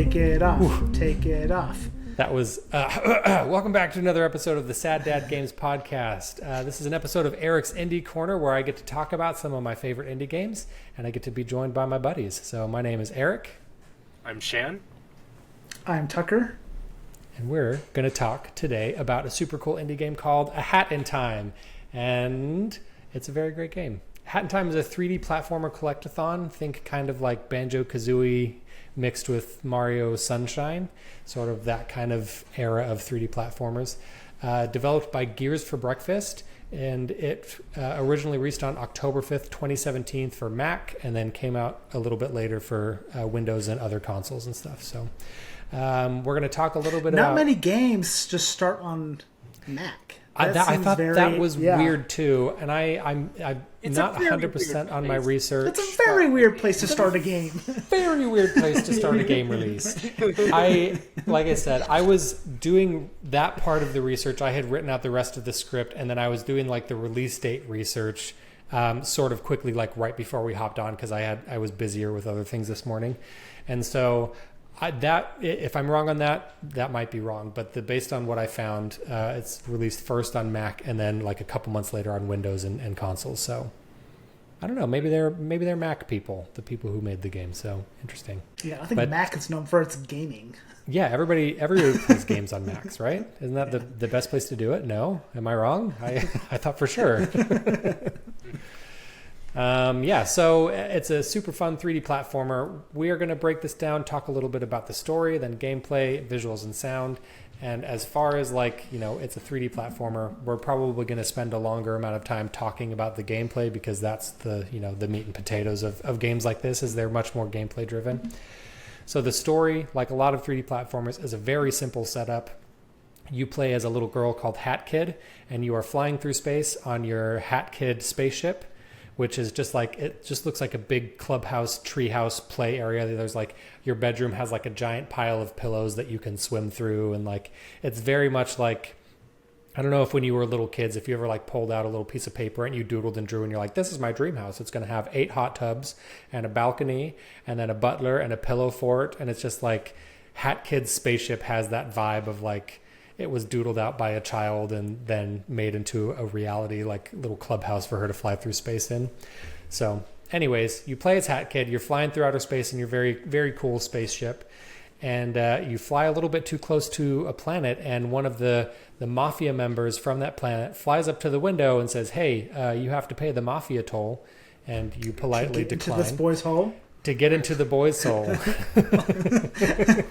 Take it off. Take it off. That was welcome back to another episode of the Sad Dad Games podcast. This is an episode of Eric's Indie Corner where I get to talk about some of my favorite indie games, and I get to be joined by my buddies. So my name is Eric. I'm Shan. I'm Tucker. And we're going to talk today about a super cool indie game called A Hat in Time. And it's a very great game. Hat in Time is a 3D platformer collect-a-thon. Think kind of like Banjo-Kazooie mixed with Mario Sunshine, sort of that kind of era of 3D platformers. Developed by Gears for Breakfast, and it originally released on October 5th, 2017 for Mac, and then came out a little bit later for Windows and other consoles and stuff. So we're going to talk a little bit about... Not many games just start on Mac. I thought that was weird too, and I'm not 100% on my research. It's a very weird place to start a game. Very weird place to start a game release. Like I said, I was doing that part of the research. I had written out the rest of the script, and then I was doing like the release date research, sort of quickly, like right before we hopped on, because I was busier with other things this morning, and so. If I'm wrong on that, that might be wrong. But based on what I found, it's released first on Mac and then like a couple months later on Windows and consoles. So I don't know. Maybe they're Mac people, the people who made the game. So interesting. Yeah, I think Mac is known for its gaming. Yeah, everybody plays games on Macs, right? Isn't that the best place to do it? No, am I wrong? I thought for sure. So it's a super fun 3D platformer. We are going to break this down, talk a little bit about the story, then gameplay, visuals, and sound. And as far as it's a 3D platformer, we're probably going to spend a longer amount of time talking about the gameplay, because that's the meat and potatoes of games like this, is they're much more gameplay driven. So the story, like a lot of 3D platformers, is a very simple setup. You play as a little girl called Hat Kid, and you are flying through space on your Hat Kid spaceship, which is it just looks like a big clubhouse, treehouse play area. There's your bedroom has a giant pile of pillows that you can swim through. And it's very much like, I don't know if when you were little kids, if you ever pulled out a little piece of paper and you doodled and drew and you're like, this is my dream house. It's going to have 8 hot tubs and a balcony and then a butler and a pillow fort. And it's just Hat Kid's spaceship has that vibe of it was doodled out by a child and then made into a reality, little clubhouse for her to fly through space in. So anyways, you play as Hat Kid, you're flying through outer space in your very, very cool spaceship. And you fly a little bit too close to a planet, and one of the mafia members from that planet flies up to the window and says, hey, you have to pay the mafia toll. And you politely decline. Into this boy's hole? To get into the boy's soul.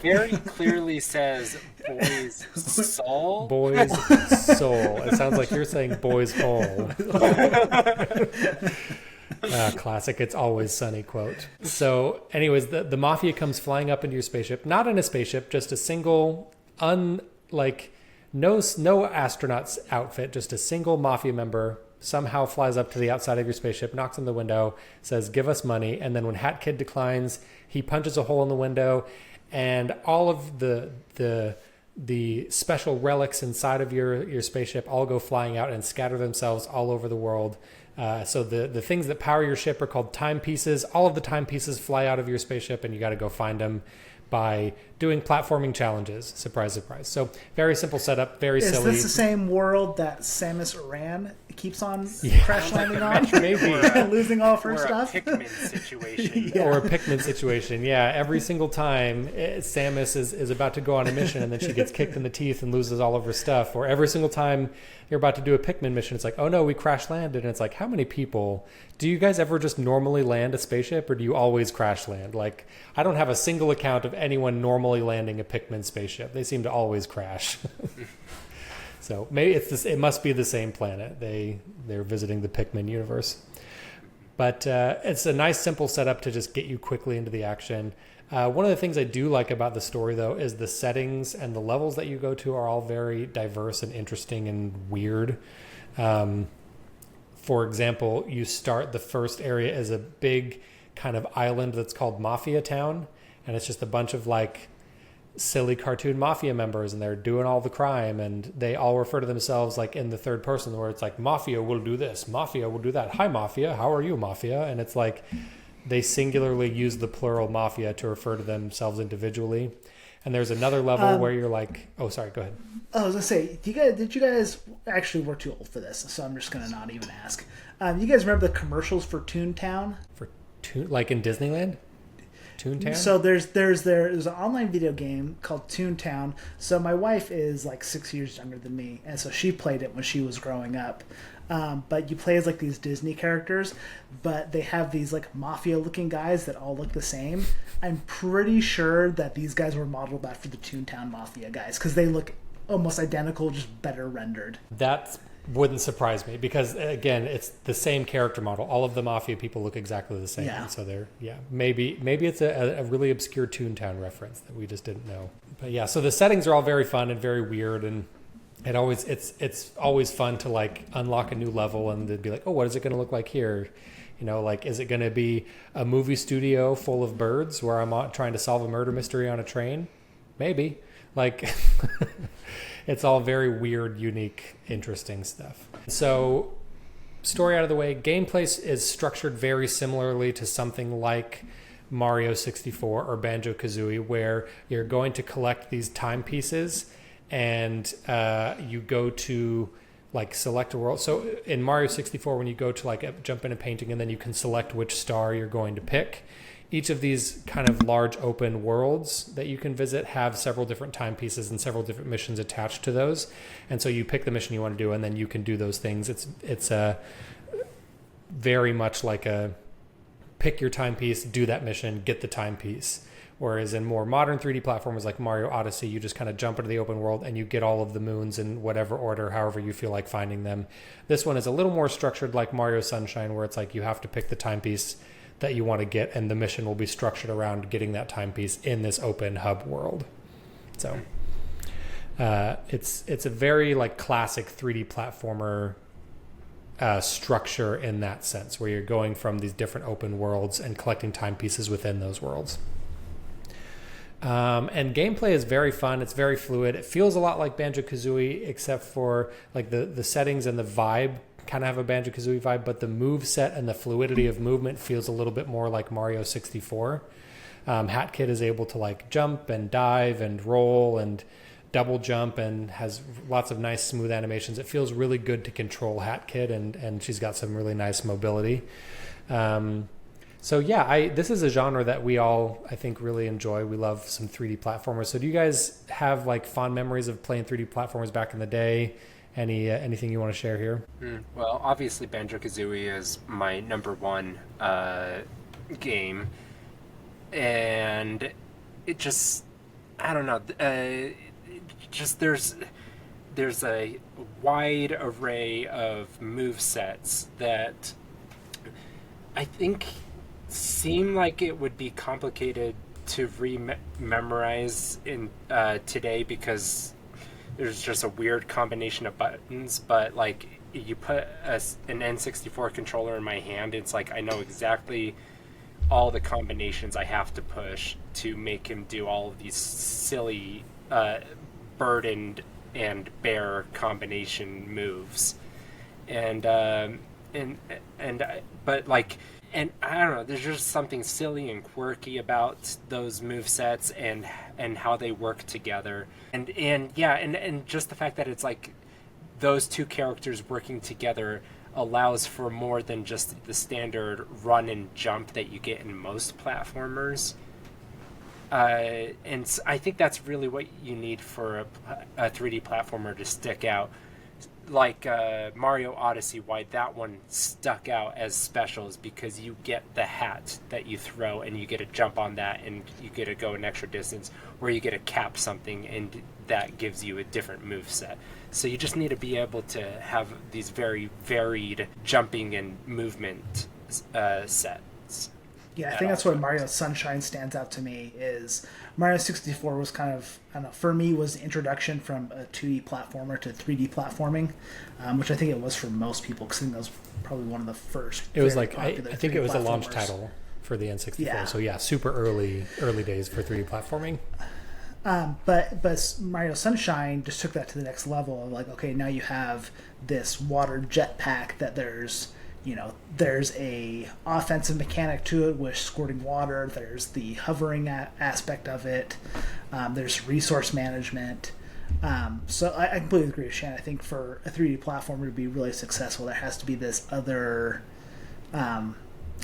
Very clearly says boy's soul. Boy's soul. It sounds like you're saying boy's hole. Classic It's Always Sunny quote. So anyways, the mafia comes flying up into your spaceship. Not in a spaceship, just a single, no astronaut's outfit, just a single mafia member somehow flies up to the outside of your spaceship, knocks on the window, says, give us money. And then when Hat Kid declines, he punches a hole in the window, and all of the special relics inside of your spaceship all go flying out and scatter themselves all over the world. So the things that power your ship are called timepieces. All of the timepieces fly out of your spaceship, and you got to go find them by doing platforming challenges. Surprise, surprise. So very simple setup, very silly. Is this the same world that Samus Aran keeps on crash landing on? Maybe. Losing all of her stuff? Or a Pikmin situation. Or a Pikmin situation, yeah. Every single time Samus is about to go on a mission and then she gets kicked in the teeth and loses all of her stuff. Or every single time you're about to do a Pikmin mission, it's like, oh no, we crash landed. And it's like, how many people... Do you guys ever just normally land a spaceship, or do you always crash land? I don't have a single account of anyone normally landing a Pikmin spaceship. They seem to always crash. So maybe it must be the same planet. They're visiting the Pikmin universe. But it's a nice, simple setup to just get you quickly into the action. One of the things I do like about the story, though, is the settings and the levels that you go to are all very diverse and interesting and weird. For example, you start the first area as a big kind of island that's called Mafia Town, and it's just a bunch of silly cartoon mafia members, and they're doing all the crime, and they all refer to themselves in the third person, where it's mafia will do this, mafia will do that. Hi, mafia. How are you, mafia? And it's they singularly use the plural mafia to refer to themselves individually. And there's another level where you're like, oh, sorry, go ahead. I was gonna say, did you guys actually, we're too old for this, so I'm just gonna not even ask. You guys remember the commercials for Toontown? Like in Disneyland? Toontown? So there's an online video game called Toontown. So my wife is like 6 years younger than me, and so she played it when she was growing up. But you play as like these Disney characters, but they have these like mafia-looking guys that all look the same. I'm pretty sure that these guys were modeled after the Toontown Mafia guys because they look almost identical, just better rendered. That wouldn't surprise me because, again, it's the same character model. All of the Mafia people look exactly the same. Yeah. So maybe it's a really obscure Toontown reference that we just didn't know. But yeah, so the settings are all very fun and very weird, and it's always fun to like unlock a new level and to be like, oh, what is it going to look like here? You know, like, is it going to be a movie studio full of birds where I'm trying to solve a murder mystery on a train? Maybe. Like, it's all very weird, unique, interesting stuff. So, story out of the way, gameplay is structured very similarly to something like Mario 64 or Banjo-Kazooie, where you're going to collect these timepieces and you go to like select a world. So in Mario 64, when you go to like jump in a painting and then you can select which star you're going to pick, each of these kind of large open worlds that you can visit have several different timepieces and several different missions attached to those. And so you pick the mission you want to do and then you can do those things. It's a very much like a pick your timepiece, do that mission, get the timepiece. Whereas in more modern 3D platformers like Mario Odyssey, you just kind of jump into the open world and you get all of the moons in whatever order, however you feel like finding them. This one is a little more structured like Mario Sunshine, where it's like you have to pick the timepiece that you want to get, and the mission will be structured around getting that timepiece in this open hub world. So it's a very like classic 3D platformer structure in that sense, where you're going from these different open worlds and collecting timepieces within those worlds. And gameplay is very fun. It's very fluid. It feels a lot like Banjo-Kazooie, except for like the settings and the vibe kind of have a Banjo-Kazooie vibe, but the move set and the fluidity of movement feels a little bit more like Mario 64. Hat Kid is able to like jump and dive and roll and double jump and has lots of nice smooth animations. It feels really good to control Hat Kid, and she's got some really nice mobility. So yeah, this is a genre that we all, I think, really enjoy. We love some 3D platformers. So do you guys have like fond memories of playing 3D platformers back in the day? Anything you want to share here? Well, obviously Banjo-Kazooie is my number one game. And it just, I don't know, just there's a wide array of movesets that I think seem like it would be complicated to memorize in today, because there's just a weird combination of buttons. But like, you put an N64 controller in my hand, it's like I know exactly all the combinations I have to push to make him do all of these silly burdened and bear combination moves. But like, and I don't know, there's just something silly and quirky about those movesets and how they work together. And just the fact that it's like those two characters working together allows for more than just the standard run and jump that you get in most platformers. And I think that's really what you need for a 3D platformer to stick out. Like Mario Odyssey, why that one stuck out as special is because you get the hat that you throw and you get to jump on that and you get to go an extra distance, or you get to cap something and that gives you a different move set. So you just need to be able to have these very varied jumping and movement sets. Yeah, I think that's why Mario Sunshine stands out to me. Is Mario 64 was kind of, I don't know, for me was the introduction from a 2D platformer to 3D platforming, which I think it was for most people, because I think that was probably one of the first. It was like, I think it was a launch title for the N64. Yeah. So yeah, super early days for 3D platforming. But Mario Sunshine just took that to the next level of like, okay, now you have this water jetpack that there's there's a offensive mechanic to it with squirting water. There's the hovering aspect of it. There's resource management. So I completely agree with Shan. I think for a 3D platformer to be really successful, there has to be this other kind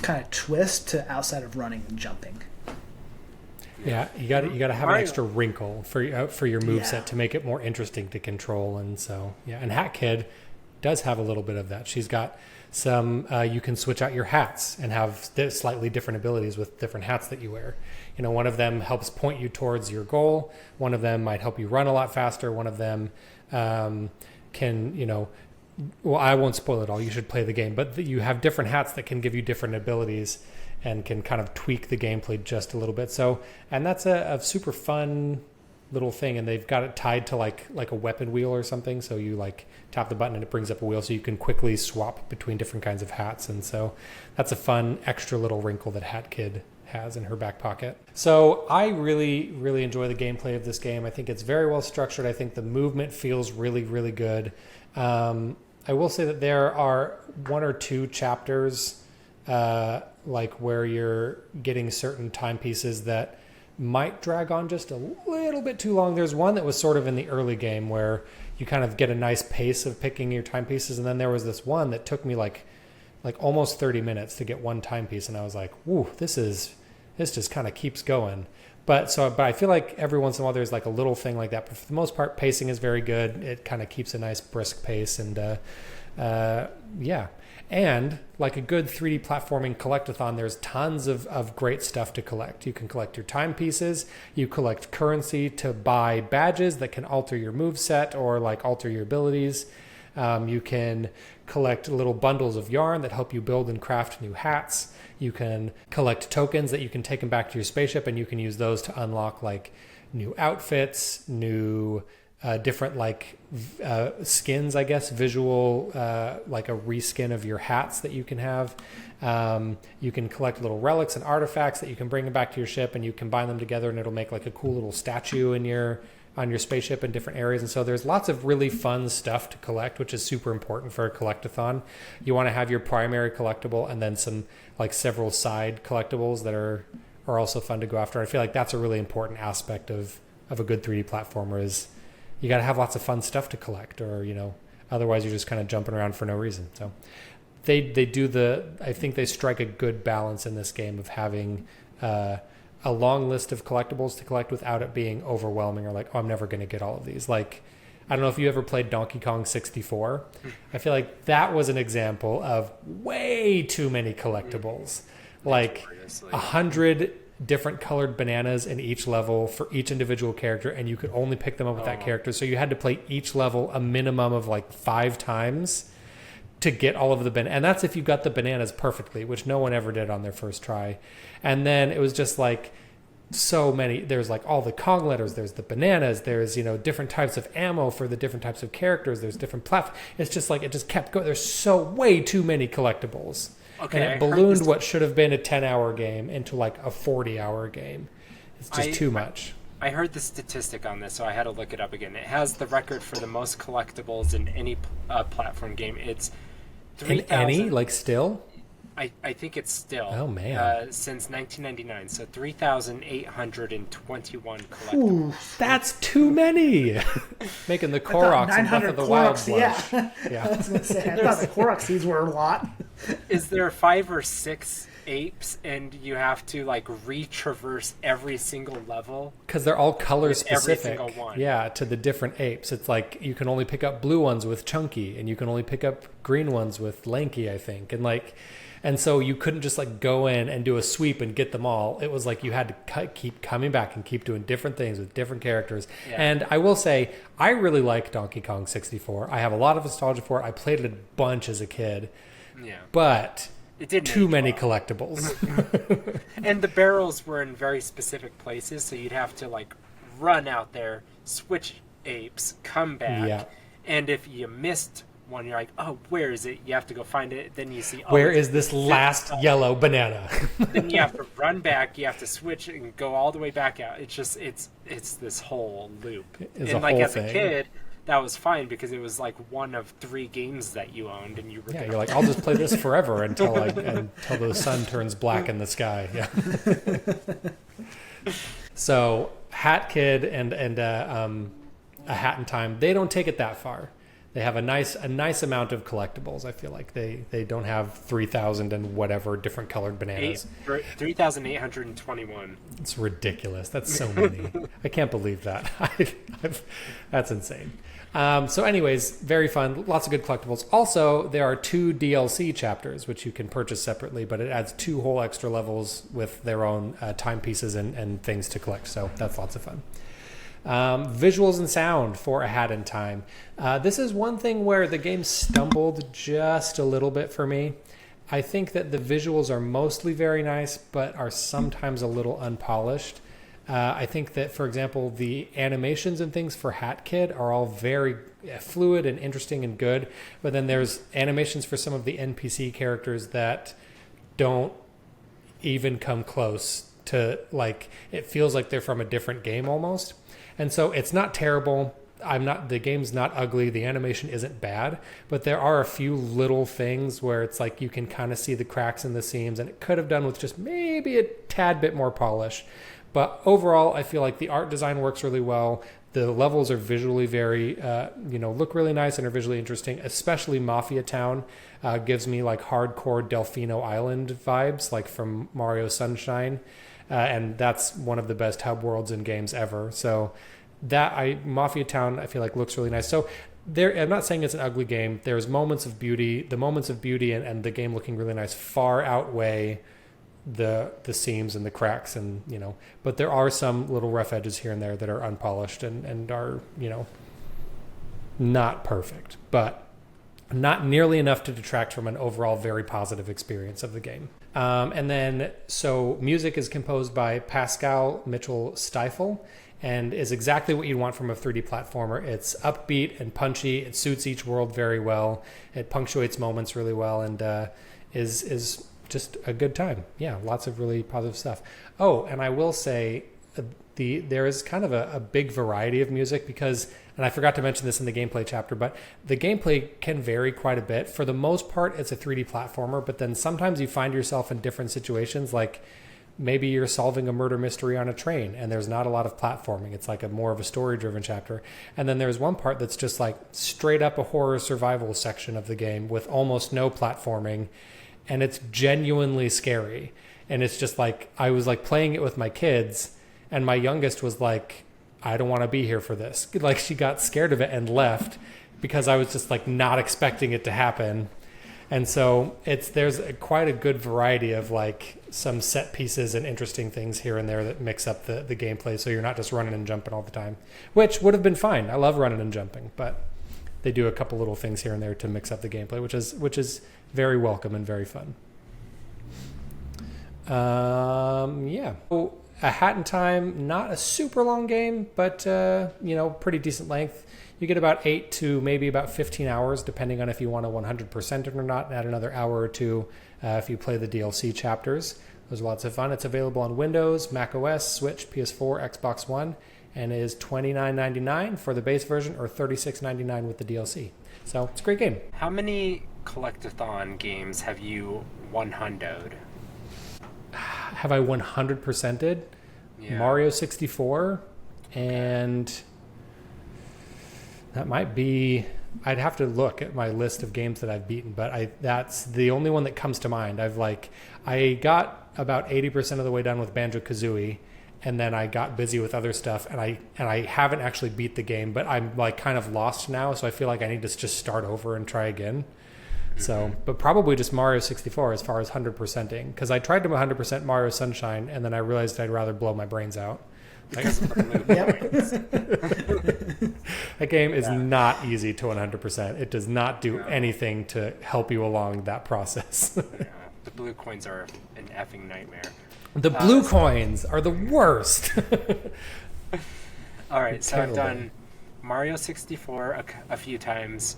of twist to outside of running and jumping. Yeah, you got to have an extra wrinkle for your moveset to make it more interesting to control. And so, and Hat Kid does have a little bit of that. She's got some, you can switch out your hats and have slightly different abilities with different hats that you wear. One of them helps point you towards your goal. One of them might help you run a lot faster. One of them can, well, I won't spoil it all. You should play the game. But you have different hats that can give you different abilities and can kind of tweak the gameplay just a little bit. So, and that's a super fun little thing. And they've got it tied to like a weapon wheel or something. So you tap the button and it brings up a wheel so you can quickly swap between different kinds of hats. And so that's a fun extra little wrinkle that Hat Kid has in her back pocket. So I really, really enjoy the gameplay of this game. I think it's very well structured. I think the movement feels really, really good. I will say that there are one or two chapters where you're getting certain timepieces that might drag on just a little bit too long. There's one that was sort of in the early game where you kind of get a nice pace of picking your timepieces, and then there was this one that took me like almost 30 minutes to get one timepiece, and I was like, "Woo, this just kind of keeps going." But I feel like every once in a while there's like a little thing like that. But for the most part, pacing is very good. It kind of keeps a nice brisk pace, and And like a good 3D platforming collect-a-thon, there's tons of great stuff to collect. You can collect your timepieces. You collect currency to buy badges that can alter your moveset or alter your abilities. You can collect little bundles of yarn that help you build and craft new hats. You can collect tokens that you can take them back to your spaceship, and you can use those to unlock new outfits, new different skins, I guess, visual, like a reskin of your hats that you can have. You can collect little relics and artifacts that you can bring back to your ship, and you combine them together, and it'll make a cool little statue on your spaceship in different areas. And so there's lots of really fun stuff to collect, which is super important for a collect-a-thon. You want to have your primary collectible and then some several side collectibles that are also fun to go after. I feel like that's a really important aspect of a good 3D platformer is you got to have lots of fun stuff to collect, or otherwise you're just kind of jumping around for no reason. So they do I think they strike a good balance in this game of having a long list of collectibles to collect without it being overwhelming or I'm never going to get all of these. I don't know if you ever played Donkey Kong 64. I feel like that was an example of way too many collectibles. 100 different colored bananas in each level for each individual character, and you could only pick them up with that character. So you had to play each level a minimum of 5 times to get all of the bananas. And that's if you got the bananas perfectly, which no one ever did on their first try. And then it was just so many. There's all the Kong letters, there's the bananas, there's different types of ammo for the different types of characters, there's different platforms. It's just it just kept going. There's way too many collectibles. Okay, and it ballooned what should have been a 10-hour game into a 40-hour game. It's just too much. I heard the statistic on this, so I had to look it up again. It has the record for the most collectibles in any platform game. It's 3,000. In any? Still? I think it's still. Oh, man. Since 1999. So 3,821 collectibles. Ooh, that's too many. Making the Koroks and Breath of the Wild blush. Yeah. I was going to say, I thought the Korok seeds were a lot. Is there 5 or 6 apes and you have to retraverse every single level? Because they're all color specific. Every single one. Yeah, to the different apes. It's you can only pick up blue ones with Chunky, and you can only pick up green ones with Lanky, I think. And so you couldn't just go in and do a sweep and get them all. It was you had to keep coming back and keep doing different things with different characters. Yeah. And I will say, I really like Donkey Kong 64. I have a lot of nostalgia for it. I played it a bunch as a kid. Yeah. But it didn't too many collectibles. And the barrels were in very specific places, so you'd have to run out there, switch apes, come back. Yeah. And if you missed one, you're oh, where is it? You have to go find it. Then you see, where is this last yellow banana? Then you have to run back. You have to switch and go all the way back out. It's just it's this whole loop. It's and a whole as thing. A kid, that was fine because it was like one of 3 games that you owned, and you were you're like, I'll just play this forever until the sun turns black in the sky. Yeah. So Hat Kid and A Hat in Time, they don't take it that far. They have a nice amount of collectibles. I feel like they don't have 3,000 and whatever different colored bananas. 3,821. It's ridiculous. That's so many. I can't believe that. That's insane. So anyways, very fun. Lots of good collectibles. Also, there are 2 DLC chapters, which you can purchase separately, but it adds 2 whole extra levels with their own timepieces and things to collect. So that's lots of fun. Visuals and sound for A Hat in Time. This is one thing where the game stumbled just a little bit for me. I think that the visuals are mostly very nice, but are sometimes a little unpolished. I think that, for example, the animations and things for Hat Kid are all very fluid and interesting and good, but then there's animations for some of the NPC characters that don't even come close to, like, it feels like they're from a different game almost. And so it's not terrible. The game's not ugly. The animation isn't bad, but there are a few little things where it's like you can kind of see the cracks in the seams, and it could have done with just maybe a tad bit more polish. But overall, I feel like the art design works really well. The levels are visually very, look really nice and are visually interesting. Especially Mafia Town gives me like hardcore Delfino Island vibes, like from Mario Sunshine. And that's one of the best hub worlds in games ever. So Mafia Town, I feel like looks really nice. So I'm not saying it's an ugly game. There's moments of beauty. The moments of beauty and the game looking really nice far outweigh the seams and the cracks, and but there are some little rough edges here and there that are unpolished and are not perfect, but not nearly enough to detract from an overall very positive experience of the game. And then, so music is composed by Pascal Mitchell-Stifel and is exactly what you'd want from a 3D platformer. It's upbeat and punchy. It suits each world very well. It punctuates moments really well, and is just a good time. Yeah, lots of really positive stuff. Oh, and I will say there is kind of a big variety of music because, and I forgot to mention this in the gameplay chapter, but the gameplay can vary quite a bit. For the most part, it's a 3D platformer, but then sometimes you find yourself in different situations, like maybe you're solving a murder mystery on a train and there's not a lot of platforming. It's like more of a story-driven chapter. And then there's one part that's just like straight up a horror survival section of the game with almost no platforming, and it's genuinely scary. And it's just like, I was like playing it with my kids, and my youngest was like, I don't want to be here for this. Like, she got scared of it and left because I was just like not expecting it to happen. And so there's quite a good variety of like some set pieces and interesting things here and there that mix up the gameplay, so you're not just running and jumping all the time, which would have been fine. I love running and jumping, but they do a couple little things here and there to mix up the gameplay, which is very welcome and very fun. Yeah. So, A Hat in Time, not a super long game, but pretty decent length. You get about 8 to maybe about 15 hours, depending on if you want to 100% it or not, and add another hour or two if you play the DLC chapters. Those are lots of fun. It's available on Windows, Mac OS, Switch, PS4, Xbox One, and is $29.99 for the base version or $36.99 with the DLC. So it's a great game. How many Collect-a-thon games have you 100'd? Have I 100%ed? Yeah. Mario 64, and that might be, I'd have to look at my list of games that I've beaten, but that's the only one that comes to mind. I got about 80% of the way done with Banjo-Kazooie, and then I got busy with other stuff, and I haven't actually beat the game, but I'm like kind of lost now, so I feel like I need to just start over and try again. So, but probably just Mario 64 as far as 100%ing, because I tried to 100% Mario Sunshine, and then I realized I'd rather blow my brains out. That game is not easy to 100%. It does not do anything to help you along that process. The blue coins are an effing nightmare. The blue coins are the worst. All right, so I've done Mario 64 a few times.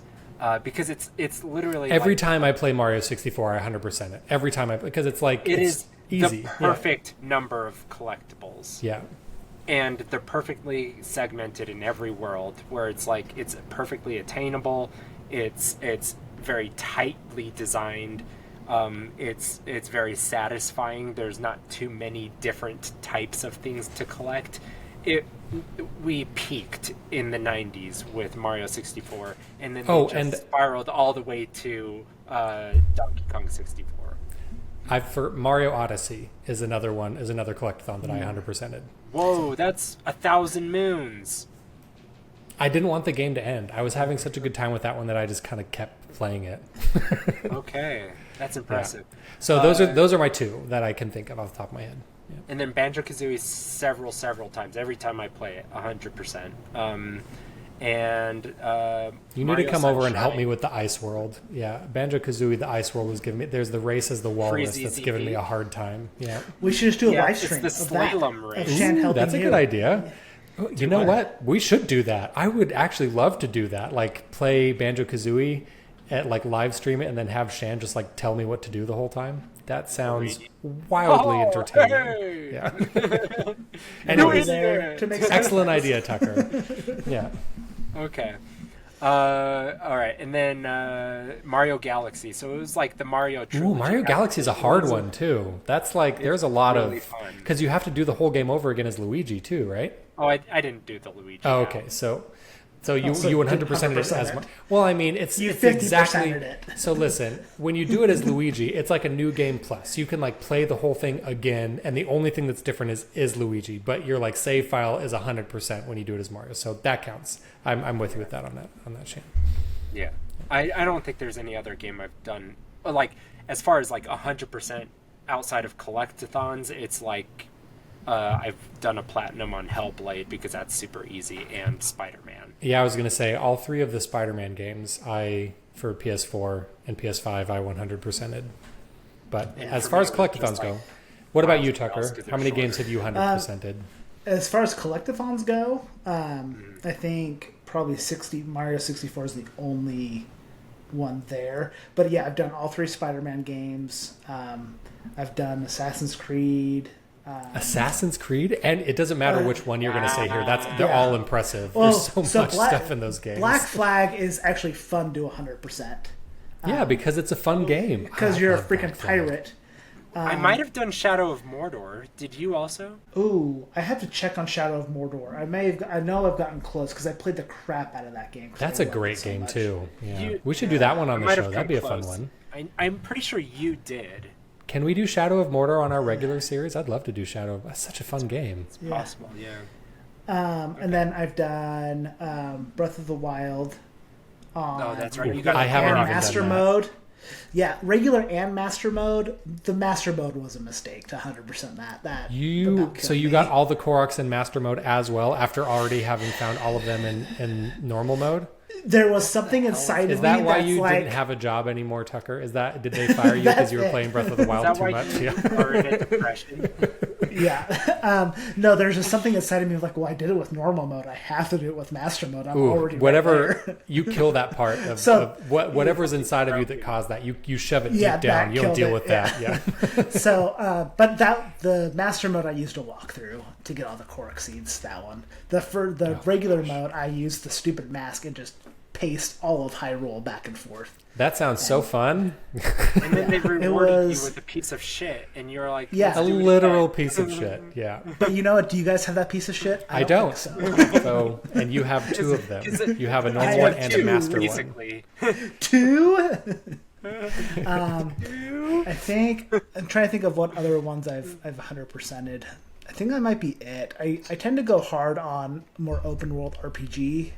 Because it's literally every time I play Mario 64, I 100% it. Every time because it's like it is easy. The perfect number of collectibles. Yeah, and they're perfectly segmented in every world, where it's like it's perfectly attainable. It's very tightly designed. It's very satisfying. There's not too many different types of things to collect. We peaked in the 90s with Mario 64, and then they spiraled all the way to Donkey Kong 64. For Mario Odyssey is another Collect-a-thon that I 100%ed. Whoa, that's 1,000 moons. I didn't want the game to end. I was having such a good time with that one that I just kind of kept playing it. Okay, that's impressive. Yeah. So those are my two that I can think of off the top of my head. Yeah. And then Banjo-Kazooie several times. Every time I play it, 100%. You need to come over and help me with the ice world. Yeah, Banjo-Kazooie, the ice world was giving me. There's the race as the walrus that's giving me a hard time. Yeah, we should just do a live stream. It's the slalom race. Ooh, that's a good idea. You know what? We should do that. I would actually love to do that. Like play Banjo-Kazooie at like live stream it and then have Shan just like tell me what to do the whole time. That sounds wildly entertaining. Hey! Yeah. Anyways, excellent idea, Tucker. Yeah. Okay. All right, and then Mario Galaxy. So it was like the Mario trilogy. Ooh, Mario Galaxy is a hard one too. That's like there's a lot really of because you have to do the whole game over again as Luigi too, right? Oh, I didn't do the Luigi. Oh, okay. So you 100%ed it as much. Well, I mean, it's exactly it. So listen, when you do it as Luigi, it's like a new game plus. You can like play the whole thing again, and the only thing that's different is Luigi. But your like save file is 100% when you do it as Mario, so that counts. I'm with you with that on that Shan. Yeah, I don't think there's any other game I've done like as far as like 100% outside of Collect-a-thons. It's like. I've done a platinum on Hellblade because that's super easy, and Spider-Man. Yeah, I was going to say all three of the Spider-Man games for PS4 and PS5 I 100%ed. But as far as Collect-a-thons go, what about you, Tucker? How many games have you 100%ed? As far as Collect-a-thons go, I think probably Mario 64 is the only one there. But yeah, I've done all three Spider-Man games. I've done Assassin's Creed. Assassin's Creed, and it doesn't matter which one you're going to say here. They're all impressive. Well, there's so much stuff in those games. Black Flag is actually fun to 100%. Yeah, because it's a fun game. Because you're a freaking pirate. I might have done Shadow of Mordor. Did you also? Ooh, I have to check on Shadow of Mordor. I know I've gotten close because I played the crap out of that game. That's a great game too. Yeah, we should do that one on the show. That'd be a fun one. I'm pretty sure you did. Can we do Shadow of Mordor on our regular series? I'd love to do Shadow of... That's such a fun game. It's possible, yeah. Okay. And then I've done Breath of the Wild on that's right. I haven't even Master done Mode. Yeah, regular and Master Mode. The Master Mode was a mistake to 100% that. So you got all the Koroks in Master Mode as well after already having found all of them in normal mode? There was something inside of me. Is that why you didn't have a job anymore, Tucker? Did they fire you because you were playing Breath of the Wild too much? Yeah. No, there's just something inside of me like, well, I did it with normal mode. I have to do it with Master Mode. I'm already whatever. Right you kill that part of whatever's inside of you that caused that. You shove it deep down. You don't deal with that. Yeah. So, but the Master Mode I used a walkthrough to get all the Korok seeds. That one. For the regular mode, I used the stupid mask and just paste all of Hyrule back and forth. That sounds so fun. And then they rewarded you with a piece of shit, and you're like, a literal piece of shit. Yeah. But you know what? Do you guys have that piece of shit? I don't. So, and you have two of them. You have a normal one and a master basically. One. Two. I think I'm trying to think of what other ones I've 100%ed. I think that might be it. I tend to go hard on more open world RPG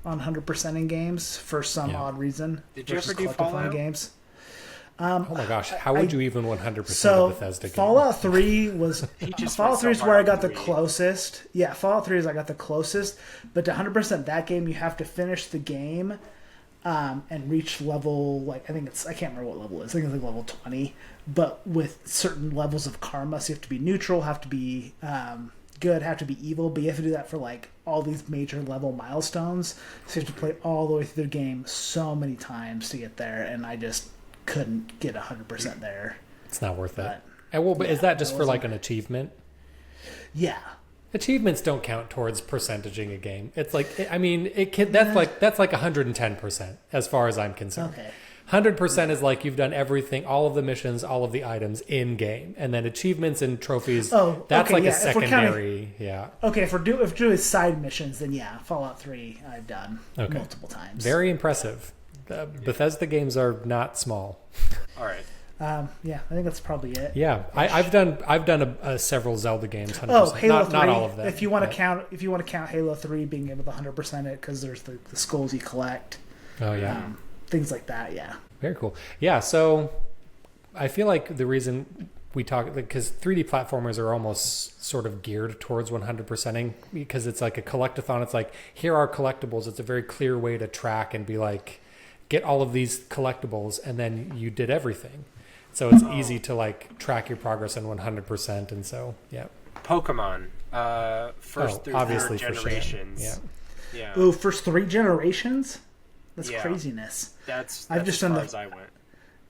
on 100% in games for some odd reason. Did you ever do Fallout games? Oh my gosh, how would you even 100% so a Bethesda game? Fallout 3 was Fallout 3 is where I got the closest. Yeah, Fallout 3 is I got the closest, but to 100% that game you have to finish the game and reach level I can't remember what level it is. I think it's like level 20, but with certain levels of karma, so you have to be neutral, have to be good, have to be evil, but you have to do that for like all these major level milestones. So you have to play all the way through the game so many times to get there, and I just couldn't get 100% there. It's not worth it. But is that just for like an achievement? Yeah. Achievements don't count towards percentaging a game. It's like, I mean, that's like 110% as far as I'm concerned. Okay. 100% is like you've done everything, all of the missions, all of the items in game, and then achievements and trophies. Oh, that's okay, like yeah. a secondary. Yeah. Okay, if we're doing side missions, then yeah, Fallout 3 I've done multiple times. Very impressive. Bethesda games are not small. All right. Yeah, I think that's probably it. Yeah, I've done several Zelda games. 100%. Oh, Halo 3. Not all of them. If you want to count Halo 3 being able to 100% it because there's the skulls you collect. Oh yeah. Things like that. Yeah. Very cool. Yeah, so I feel like the reason we talk, because 3D platformers are almost sort of geared towards 100%ing, because it's like a collect-a-thon. It's like, here are collectibles. It's a very clear way to track and be like, get all of these collectibles, and then you did everything. So it's easy to like track your progress on 100%, and so yeah. Pokemon, first through obviously third for generations. Shan. Yeah. Ooh, first 3 generations? That's Yeah. craziness. That's I've just as done far the- as I went.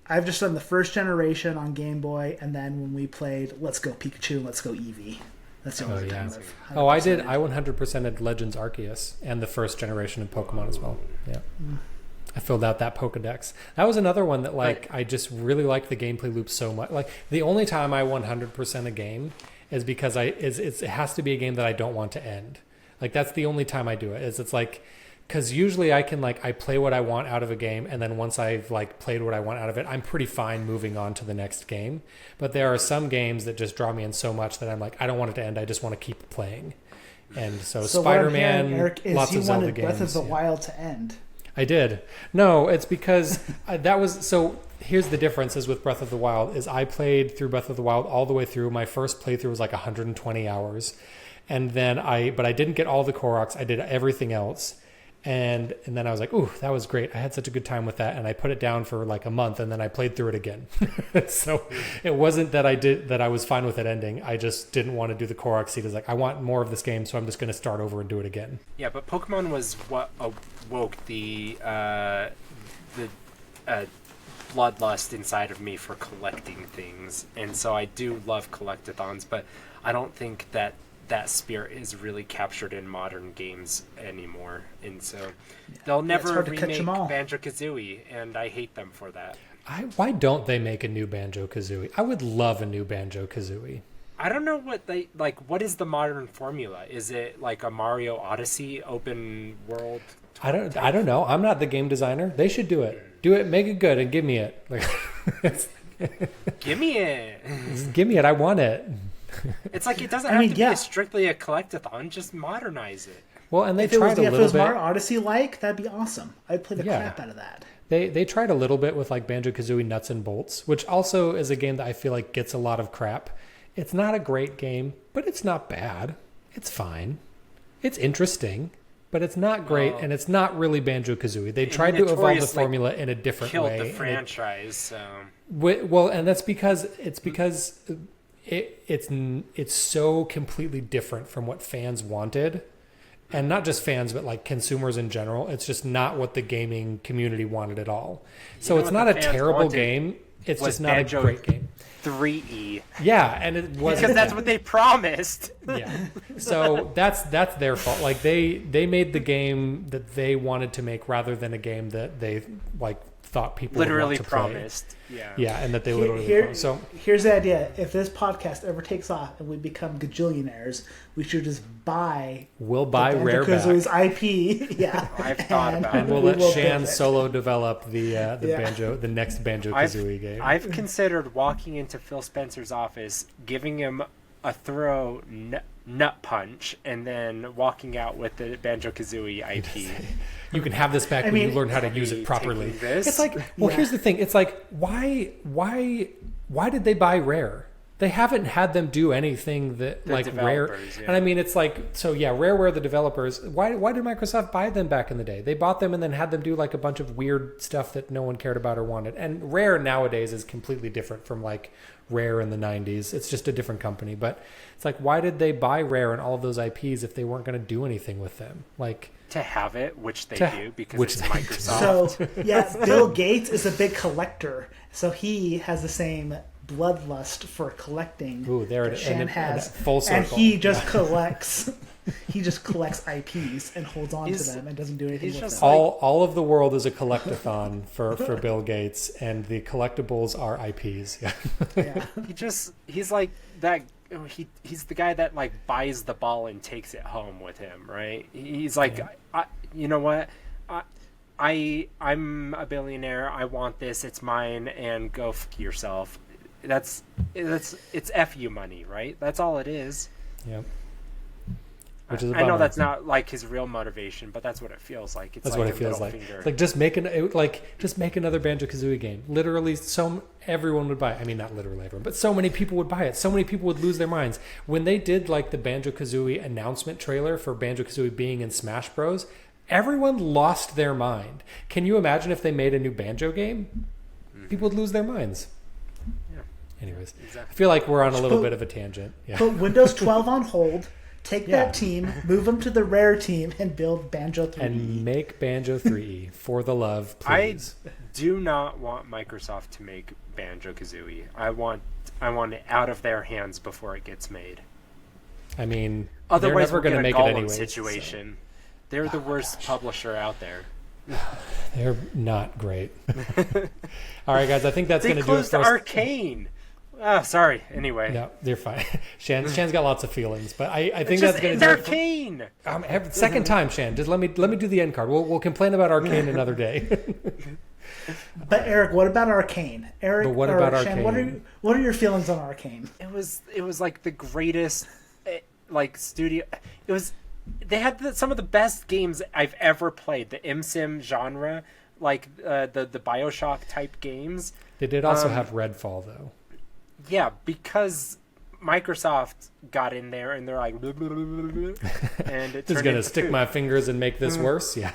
I've just done the first generation on Game Boy, and then when we played Let's Go Pikachu and Let's Go Eevee. That's the only Oh, time yeah. I've Oh, I did. I 100%ed Legends Arceus and the first generation of Pokemon as well. Yeah. I filled out that Pokedex. That was another one that like I just really liked the gameplay loop so much. Like the only time I 100% a game is because it has to be a game that I don't want to end. Like that's the only time I do it. It's like, because usually I can I play what I want out of a game, and then once I've like played what I want out of it, I'm pretty fine moving on to the next game. But there are some games that just draw me in so much that I'm like, I don't want it to end. I just want to keep playing. And so Spider-Man, Eric, is lots you of Zelda wanted games. Breath of the yeah. Wild to end. I did. No, it's because that was so. Here's the difference: is with Breath of the Wild, is I played through Breath of the Wild all the way through. My first playthrough was like 120 hours, and then but I didn't get all the Koroks. I did everything else, and then I was like, ooh, that was great. I had such a good time with that, and I put it down for like a month, and then I played through it again. So it wasn't that I was fine with it ending. I just didn't want to do the Korok seed. It's like I want more of this game, so I'm just going to start over and do it again. Yeah, but Pokemon was what awoke the bloodlust inside of me for collecting things, and so I do love Collect-a-thons, but I don't think that spirit is really captured in modern games anymore, and so they'll never remake Banjo-Kazooie, and I hate them for that. Why don't they make a new Banjo-Kazooie? I would love a new Banjo-Kazooie. I don't know what they like. What is the modern formula? Is it like a Mario Odyssey open world? I don't know. I'm not the game designer. They should do it. Do it. Make it good and give me it. Give me it. Give me it. I want it. It's like it doesn't have to be strictly a collect-a-thon. Just modernize it. Well, and they if tried a little bit. If it was Mario Odyssey that'd be awesome. I'd play the crap out of that. They tried a little bit with like Banjo-Kazooie Nuts and Bolts, which also is a game that I feel like gets a lot of crap. It's not a great game, but it's not bad. It's fine. It's interesting, but it's not great, and it's not really Banjo-Kazooie. They tried to evolve the formula in a different way. Killed the franchise. So. Well, and that's because it's so completely different from what fans wanted. And not just fans, but like consumers in general. It's just not what the gaming community wanted at all. So it's not a terrible game. It's just not a great game. 3E. Yeah, and it was because that's what they promised. Yeah. So that's their fault. Like they made the game that they wanted to make rather than a game that they like thought people literally would want to promised. Play. Yeah. Yeah, and that they literally promised. So here's the idea: if this podcast ever takes off and we become gajillionaires, we should just buy. We'll buy Rare back. IP. Yeah, I've thought about it. And we'll let Shan solo develop the next Banjo-Kazooie game. I've considered walking into Phil Spencer's office, giving him a thorough nut punch, and then walking out with the Banjo-Kazooie IP. You can have this back when you learn how to use it properly. It's like, here's the thing. It's like, why did they buy Rare? They haven't had them do anything that Rare. Yeah. And I mean, it's like, so yeah, Rare were the developers. Why did Microsoft buy them back in the day? They bought them and then had them do like a bunch of weird stuff that no one cared about or wanted. And Rare nowadays is completely different from like Rare in the 90s. It's just a different company. But it's like, why did they buy Rare and all of those IPs if they weren't going to do anything with them? Like, to have it, which they do because it's Microsoft. So yeah, Bill Gates is a big collector, so he has the same bloodlust for collecting. Ooh, there it that is. Shan And has, full circle. and he just collects. He just collects IPs and holds on to them and doesn't do anything with them. All of the world is a collect-a-thon for Bill Gates, and the collectibles are IPs. Yeah. Yeah. He's like that. He's the guy that like buys the ball and takes it home with him, right? He's like, you know what? I'm a billionaire. I want this. It's mine. And go f yourself. It's F you money, right? That's all it is. Yep. Which is I know that's not like his real motivation, but that's what it feels like. It's that's like what it feels like. Finger. It's like just make another Banjo-Kazooie game. Literally, everyone would buy it. I mean, not literally everyone, but so many people would buy it. So many people would lose their minds when they did like the Banjo-Kazooie announcement trailer for Banjo-Kazooie being in Smash Bros. Everyone lost their mind. Can you imagine if they made a new Banjo game? People would lose their minds. Yeah. Anyways, exactly. I feel like we're on a little bit of a tangent. Yeah. Put Windows 12 on hold. Take that team, move them to the rare team, and build Banjo 3E. And make Banjo 3E for the love, please. I do not want Microsoft to make Banjo-Kazooie. I want it out of their hands before it gets made. I mean, otherwise they're never going to make it anyway. Situation. So. They're the worst publisher out there. They're not great. All right, guys. I think that's going to do it for us. Arcane. Oh, sorry. Anyway. No, they're fine. Shan's got lots of feelings, but I think that's going to do it. Arcane. Second time, Shan. Just let me do the end card. We'll complain about Arcane another day. But Eric, what about Arcane? But what about Shan, Arcane? what are your feelings on Arcane? It was like the greatest like studio. They had some of the best games I've ever played. The MSim genre, like the BioShock type games. They did also have Redfall though. Yeah, because Microsoft got in there and they're like, and it just gonna stick my fingers and make this worse. Yeah.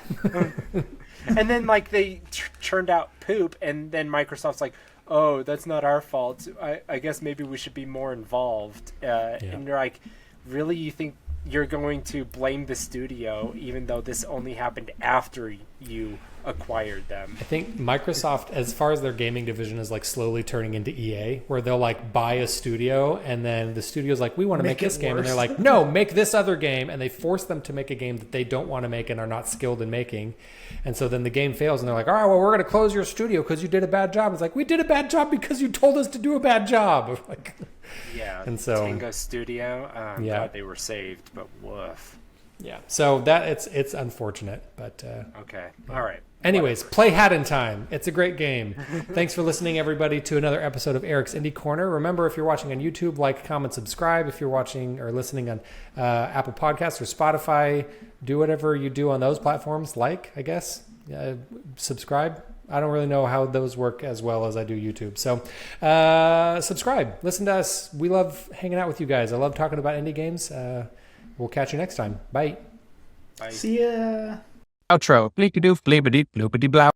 And then like they churned out poop, and then Microsoft's like, oh, that's not our fault. I guess maybe we should be more involved. And you're like, really, you think you're going to blame the studio even though this only happened after you acquired them? I think Microsoft, as far as their gaming division, is like slowly turning into EA, where they'll like buy a studio and then the studio's like, we want to make this game, and they're like, no, make this other game, and they force them to make a game that they don't want to make and are not skilled in making. And so then the game fails and they're like, all right, well, we're going to close your studio because you did a bad job. It's like, we did a bad job because you told us to do a bad job. Like, yeah. And so Tango Studio, God, they were saved, but woof. Yeah. So that it's unfortunate, but okay. All right. Anyways, play Hat in Time. It's a great game. Thanks for listening, everybody, to another episode of Eric's Indie Corner. Remember, if you're watching on YouTube, like, comment, subscribe. If you're watching or listening on Apple Podcasts or Spotify, do whatever you do on those platforms. Like, I guess. Subscribe. I don't really know how those work as well as I do YouTube. So subscribe. Listen to us. We love hanging out with you guys. I love talking about indie games. We'll catch you next time. Bye. Bye. See ya. Outro. Bleep-a-doof, bleep-a-deep, bloop-a-dee-blow.